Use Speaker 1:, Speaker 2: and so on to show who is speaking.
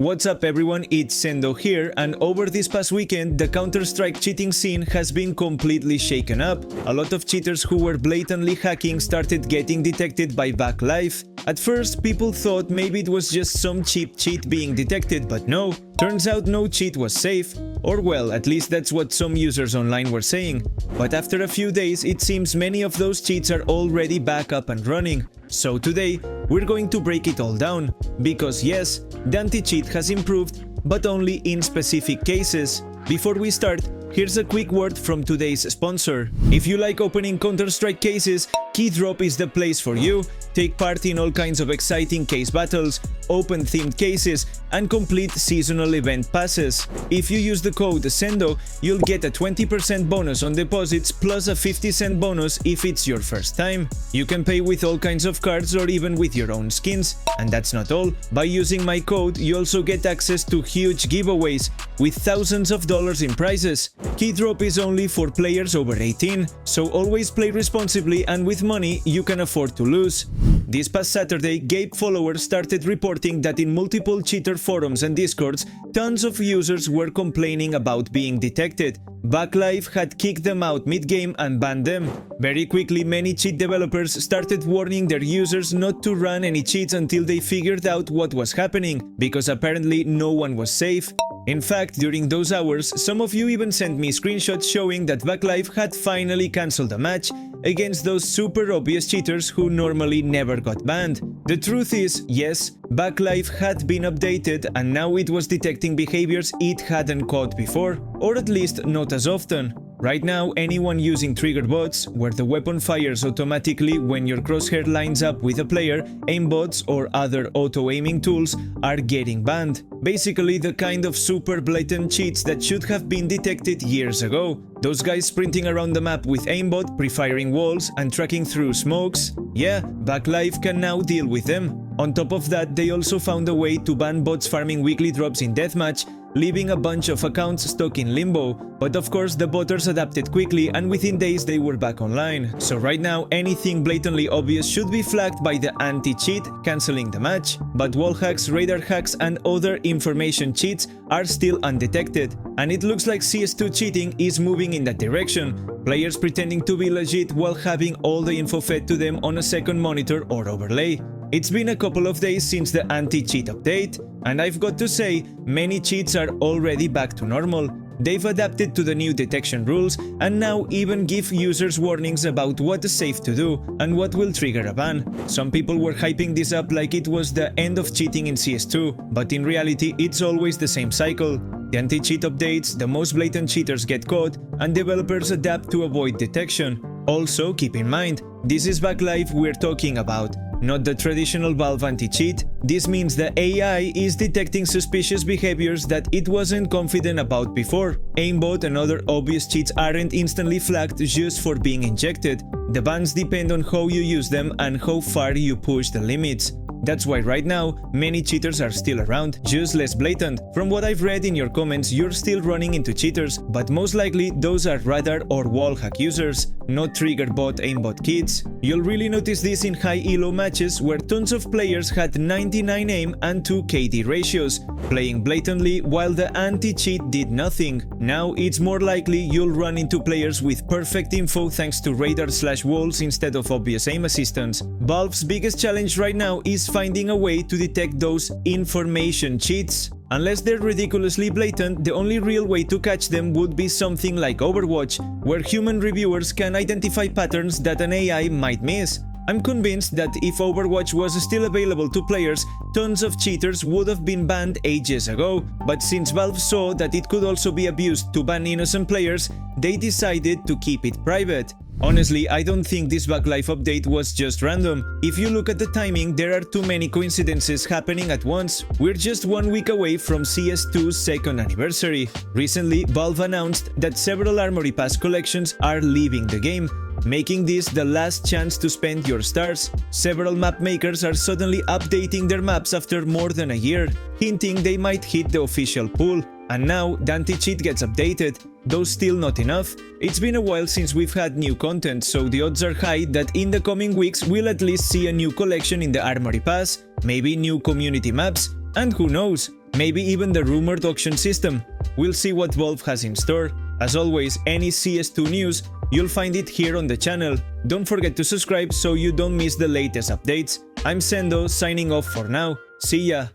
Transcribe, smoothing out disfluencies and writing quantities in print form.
Speaker 1: What's up everyone, it's Sendoh here, and over this past weekend the Counter-Strike cheating scene has been completely shaken up. A lot of cheaters who were blatantly hacking started getting detected by Backlife. At first people thought maybe it was just some cheap cheat being detected, but no. Turns out no cheat was safe, or well, at least that's what some users online were saying. But after a few days it seems many of those cheats are already back up and running. So today, we're going to break it all down, because yes, the anti-cheat has improved, but only in specific cases. Before we start, here's a quick word from today's sponsor. If you like opening Counter-Strike cases, Keydrop is the place for you. Take part in all kinds of exciting case battles, open themed cases, and complete seasonal event passes. If you use the code sendoh, you'll get a 20% bonus on deposits plus a 50-cent bonus if it's your first time. You can pay with all kinds of cards or even with your own skins. And that's not all. By using my code, you also get access to huge giveaways with thousands of dollars in prizes. Keydrop is only for players over 18, so always play responsibly and with money you can afford to lose. This past Saturday, Gabe followers started reporting that in multiple cheater forums and discords, tons of users were complaining about being detected. Backlife had kicked them out mid-game and banned them. Very quickly, many cheat developers started warning their users not to run any cheats until they figured out what was happening, because apparently no one was safe. In fact, during those hours, some of you even sent me screenshots showing that Backlife had finally cancelled a match against those super obvious cheaters who normally never got banned. The truth is, yes, Backlife had been updated and now it was detecting behaviors it hadn't caught before, or at least not as often. Right now, anyone using trigger bots, where the weapon fires automatically when your crosshair lines up with a player, aimbots or other auto-aiming tools, are getting banned. Basically the kind of super blatant cheats that should have been detected years ago. Those guys sprinting around the map with aimbot, pre-firing walls and tracking through smokes. Yeah, Backlife can now deal with them. On top of that, they also found a way to ban bots farming weekly drops in deathmatch, leaving a bunch of accounts stuck in limbo. But of course the botters adapted quickly and within days they were back online. So right now anything blatantly obvious should be flagged by the anti-cheat, cancelling the match. But wall hacks, radar hacks and other information cheats are still undetected. And it looks like CS2 cheating is moving in that direction. Players pretending to be legit while having all the info fed to them on a second monitor or overlay. It's been a couple of days since the anti-cheat update, and I've got to say, many cheats are already back to normal. They've adapted to the new detection rules and now even give users warnings about what is safe to do and what will trigger a ban. Some people were hyping this up like it was the end of cheating in CS2, but in reality it's always the same cycle. The anti-cheat updates, the most blatant cheaters get caught, and developers adapt to avoid detection. Also, keep in mind, this is Backlife we're talking about, not the traditional Valve anti-cheat. This means the AI is detecting suspicious behaviors that it wasn't confident about before. Aimbot and other obvious cheats aren't instantly flagged just for being injected. The bans depend on how you use them and how far you push the limits. That's why right now, many cheaters are still around, just less blatant. From what I've read in your comments, you're still running into cheaters, but most likely those are radar or wall hack users, not trigger bot aimbot kids. You'll really notice this in high elo matches where tons of players had 99 aim and 2 KD ratios, playing blatantly while the anti-cheat did nothing. Now it's more likely you'll run into players with perfect info thanks to radar/walls instead of obvious aim assistance. Valve's biggest challenge right now is finding a way to detect those information cheats. Unless they're ridiculously blatant, the only real way to catch them would be something like Overwatch, where human reviewers can identify patterns that an AI might miss. I'm convinced that if Overwatch was still available to players, tons of cheaters would have been banned ages ago. But since Valve saw that it could also be abused to ban innocent players, they decided to keep it private. Honestly, I don't think this Backlife update was just random. If you look at the timing, there are too many coincidences happening at once. We're just 1 week away from CS2's second anniversary. Recently, Valve announced that several Armory Pass collections are leaving the game, making this the last chance to spend your stars. Several map makers are suddenly updating their maps after more than a year, hinting they might hit the official pool. And now the anti-cheat gets updated, though still not enough. It's been a while since we've had new content, so the odds are high that in the coming weeks we'll at least see a new collection in the Armory Pass, maybe new community maps, and who knows, maybe even the rumored auction system. We'll see what Valve has in store. As always, any CS2 news, you'll find it here on the channel. Don't forget to subscribe so you don't miss the latest updates. I'm Sendoh, signing off for now. See ya!